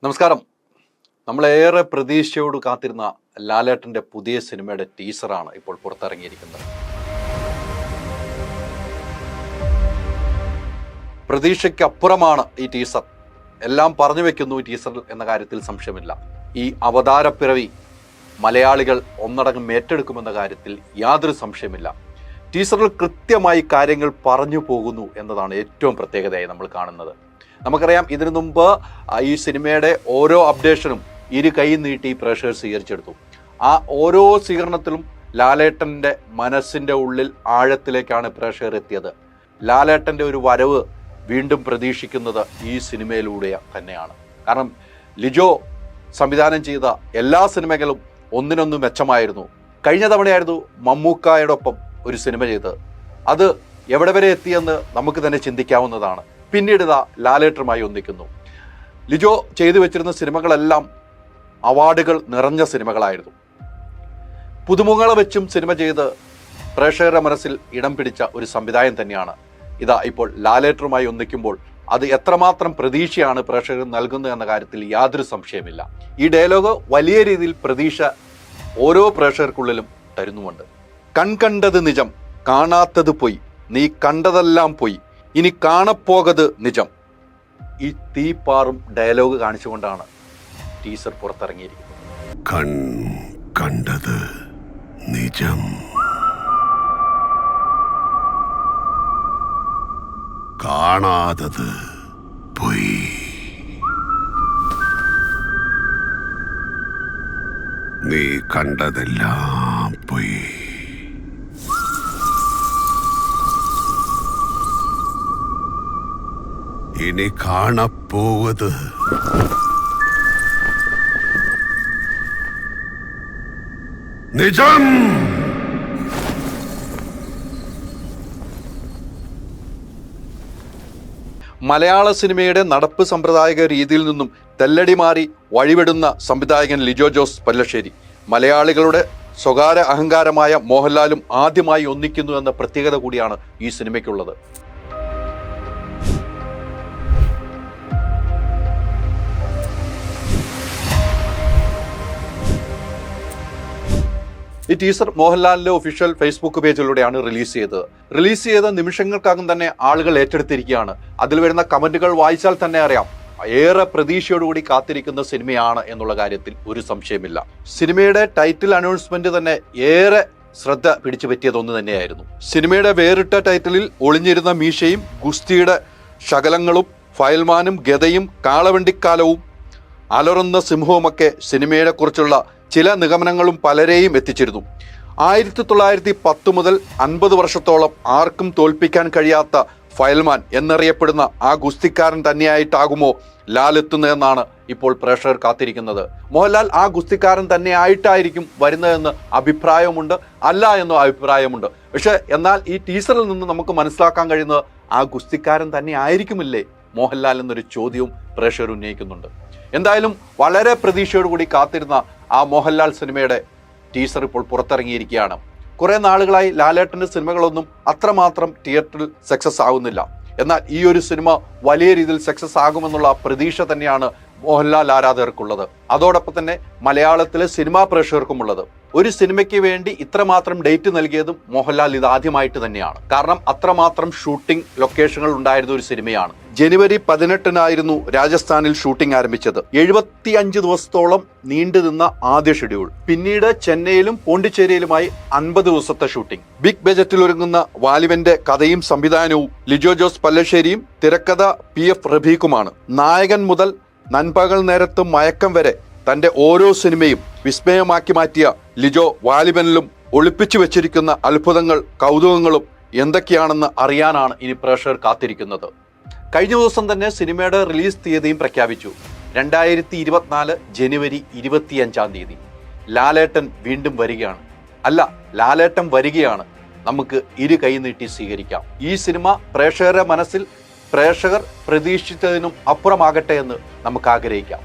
നമസ്കാരം. നമ്മളേറെ പ്രതീക്ഷയോട് കാത്തിരുന്ന ലാലേട്ടൻ്റെ പുതിയ സിനിമയുടെ ടീസറാണ് ഇപ്പോൾ പുറത്തിറങ്ങിയിരിക്കുന്നത്. പ്രതീക്ഷയ്ക്കപ്പുറമാണ് ഈ ടീസർ. എല്ലാം പറഞ്ഞു വെക്കുന്നു ഈ ടീസർ എന്ന കാര്യത്തിൽ സംശയമില്ല. ഈ അവതാരപ്പിറവി മലയാളികൾ ഒന്നടങ്കം ഏറ്റെടുക്കുമെന്ന കാര്യത്തിൽ യാതൊരു സംശയമില്ല. ടീസറിൽ കൃത്യമായി കാര്യങ്ങൾ പറഞ്ഞു പോകുന്നു എന്നതാണ് ഏറ്റവും പ്രത്യേകതയായി നമ്മൾ കാണുന്നത്. നമുക്കറിയാം, ഇതിനു മുമ്പ് ഈ സിനിമയുടെ ഓരോ അപ്ഡേഷനും ഇരു കൈ നീട്ടി പ്രേക്ഷകർ സ്വീകരിച്ചെടുത്തു. ആ ഓരോ സ്വീകരണത്തിലും ലാലേട്ടൻ്റെ മനസ്സിൻ്റെ ഉള്ളിൽ ആഴത്തിലേക്കാണ് പ്രേക്ഷകർ എത്തിയത്. ലാലേട്ടൻ്റെ ഒരു വരവ് വീണ്ടും പ്രതീക്ഷിക്കുന്നത് ഈ സിനിമയിലൂടെ തന്നെയാണ്. കാരണം ലിജോ സംവിധാനം ചെയ്ത എല്ലാ സിനിമകളും ഒന്നിനൊന്ന് മെച്ചമായിരുന്നു. കഴിഞ്ഞ തവണയായിരുന്നു മമ്മൂക്കായോടൊപ്പം ഒരു സിനിമ ചെയ്തത്. അത് എവിടെ വരെ എത്തിയെന്ന് നമുക്ക് തന്നെ ചിന്തിക്കാവുന്നതാണ്. പിന്നീട് ഇതാ ലാലേട്ടനുമായി ഒന്നിക്കുന്നു. ലിജോ ചെയ്തു വെച്ചിരുന്ന സിനിമകളെല്ലാം അവാർഡുകൾ നിറഞ്ഞ സിനിമകളായിരുന്നു. പുതുമുഖങ്ങളെ വെച്ചും സിനിമ ചെയ്ത് പ്രേക്ഷകരുടെ മനസ്സിൽ ഇടം പിടിച്ച ഒരു സംവിധായകൻ തന്നെയാണ് ഇതാ ഇപ്പോൾ ലാലേട്ടനുമായി ഒന്നിക്കുമ്പോൾ അത് എത്രമാത്രം പ്രതീക്ഷയാണ് പ്രേക്ഷകർ നൽകുന്നത് എന്ന കാര്യത്തിൽ യാതൊരു സംശയമില്ല. ഈ ഡയലോഗ് വലിയ രീതിയിൽ പ്രതീക്ഷ ഓരോ പ്രേക്ഷകർക്കുള്ളിലും തരുന്നുമുണ്ട്. കൺകണ്ടത് നിജം, കാണാത്തത് പൊയ്, നീ കണ്ടതെല്ലാം പൊയ്, ഇനി കാണപ്പോകത് നിജം. ഈ തീപ്പാറും ഡയലോഗ് കാണിച്ചുകൊണ്ടാണ് ടീസർ പുറത്തിറങ്ങിയിരിക്കുന്നത്. കണ്ടത് നിജം, കാണാതത് പൊയ്, നീ കണ്ടതെല്ലാം പൊയ്. ഇനി കാണപ്പോവത് നിജം. മലയാള സിനിമയുടെ നടപ്പ് സമ്പ്രദായിക രീതിയിൽ നിന്നും തെല്ലടി മാറി വഴിവിടുന്ന സംവിധായകൻ ലിജോ ജോസ് പല്ലശ്ശേരി മലയാളികളുടെ സ്വകാര്യ അഹങ്കാരമായ മോഹൻലാലും ആദ്യമായി ഒന്നിക്കുന്നു എന്ന പ്രത്യേകത കൂടിയാണ് ഈ സിനിമയ്ക്കുള്ളത്. ഈ ടീസർ മോഹൻലാലിന്റെ ഒഫീഷ്യൽ ഫേസ്ബുക്ക് പേജിലൂടെയാണ് റിലീസ് ചെയ്ത നിമിഷങ്ങൾക്കകം തന്നെ ആളുകൾ ഏറ്റെടുത്തിരിക്കുകയാണ്. അതിൽ വരുന്ന കമന്റുകൾ വായിച്ചാൽ തന്നെ അറിയാം, ഏറെ പ്രതീക്ഷയോടുകൂടി കാത്തിരിക്കുന്ന സിനിമയാണ് എന്നുള്ള കാര്യത്തിൽ ഒരു സംശയമില്ല. സിനിമയുടെ ടൈറ്റിൽ അനൗൺസ്മെന്റ് തന്നെ ഏറെ ശ്രദ്ധ പിടിച്ചു പറ്റിയതൊന്നു തന്നെയായിരുന്നു. സിനിമയുടെ വേറിട്ട ടൈറ്റിലിൽ ഒളിഞ്ഞിരുന്ന മീശയും ഗുസ്തിയുടെ ശകലങ്ങളും ഫയൽമാനും ഗദയും കാളവണ്ടിക്കാലവും അലറുന്ന സിംഹവുമൊക്കെ സിനിമയെ കുറിച്ചുള്ള ചില നിഗമനങ്ങളും പലരെയും എത്തിച്ചിരുന്നു. 1910 മുതൽ 50 വർഷത്തോളം ആർക്കും തോൽപ്പിക്കാൻ കഴിയാത്ത ഫയൽമാൻ എന്നറിയപ്പെടുന്ന ആ ഗുസ്തിക്കാരൻ തന്നെയായിട്ടാകുമോ ലാൽ എത്തുന്നതെന്നാണ് ഇപ്പോൾ പ്രേക്ഷകർ കാത്തിരിക്കുന്നത്. മോഹൻലാൽ ആ ഗുസ്തിക്കാരൻ തന്നെയായിട്ടായിരിക്കും വരുന്നതെന്ന് അഭിപ്രായമുണ്ട്, അല്ല എന്ന അഭിപ്രായമുണ്ട്. പക്ഷേ എന്നാൽ ഈ ടീസറിൽ നിന്ന് നമുക്ക് മനസ്സിലാക്കാൻ കഴിയുന്നത് ആ ഗുസ്തിക്കാരൻ തന്നെ ആയിരിക്കുമില്ലേ മോഹൻലാൽ എന്നൊരു ചോദ്യവും പ്രേക്ഷകർ ഉന്നയിക്കുന്നുണ്ട്. എന്തായാലും വളരെ പ്രതീക്ഷയോടുകൂടി കാത്തിരുന്ന ആ മോഹൻലാൽ സിനിമയുടെ ടീസർ ഇപ്പോൾ പുറത്തിറങ്ങിയിരിക്കുകയാണ്. കുറേ നാളുകളായി ലാലേട്ടൻ്റെ സിനിമകളൊന്നും അത്രമാത്രം തിയേറ്ററിൽ സക്സസ് ആകുന്നില്ല. എന്നാൽ ഈ ഒരു സിനിമ വലിയ രീതിയിൽ സക്സസ് ആകുമെന്നുള്ള പ്രതീക്ഷ തന്നെയാണ് മോഹൻലാൽ ആരാധകർക്കുള്ളത്. അതോടൊപ്പം തന്നെ മലയാളത്തിലെ സിനിമാ പ്രേക്ഷകർക്കുമുള്ളത്. ഒരു സിനിമയ്ക്ക് വേണ്ടി ഇത്രമാത്രം ഡേറ്റ് നൽകിയതും മോഹൻലാൽ ഇതാദ്യമായിട്ട് തന്നെയാണ്. കാരണം അത്രമാത്രം ഷൂട്ടിംഗ് ലൊക്കേഷനുകൾ ഉണ്ടായിരുന്ന ഒരു സിനിമയാണ്. ജനുവരി 18 രാജസ്ഥാനിൽ ഷൂട്ടിംഗ് ആരംഭിച്ചത്. 75 ദിവസത്തോളം നീണ്ടുനിന്ന ആദ്യ ഷെഡ്യൂൾ. പിന്നീട് ചെന്നൈയിലും പോണ്ടിച്ചേരിയിലുമായി 50 ദിവസത്തെ ഷൂട്ടിംഗ്. ബിഗ് ബജറ്റിൽ ഒരുങ്ങുന്ന വാലിബന്റെ കഥയും സംവിധാനവും ലിജോ ജോസ് പല്ലശ്ശേരിയും തിരക്കഥ PF റഫീഖുമാണ്. നായകൻ മുതൽ നൻപകൽ നേരത്തും മയക്കം വരെ തന്റെ ഓരോ സിനിമയും വിസ്മയമാക്കി മാറ്റിയ ലിജോ വാലിബനിലും ഒളിപ്പിച്ചു വെച്ചിരിക്കുന്ന അത്ഭുതങ്ങൾ കൗതുകങ്ങളും എന്തൊക്കെയാണെന്ന് അറിയാനാണ് ഇനി പ്രേക്ഷകർ കാത്തിരിക്കുന്നത്. കഴിഞ്ഞ ദിവസം തന്നെ സിനിമയുടെ റിലീസ് തീയതിയും പ്രഖ്യാപിച്ചു. 2024 ജനുവരി 25 ലാലേട്ടൻ വീണ്ടും വരികയാണ്. അല്ല, ലാലേട്ടൻ വരികയാണ്. നമുക്ക് ഇരു കൈ നീട്ടി സ്വീകരിക്കാം. ഈ സിനിമ പ്രേക്ഷകരുടെ മനസ്സിൽ പ്രേക്ഷകർ പ്രതീക്ഷിച്ചതിനും അപ്പുറമാകട്ടെ എന്ന് നമുക്ക് ആഗ്രഹിക്കാം.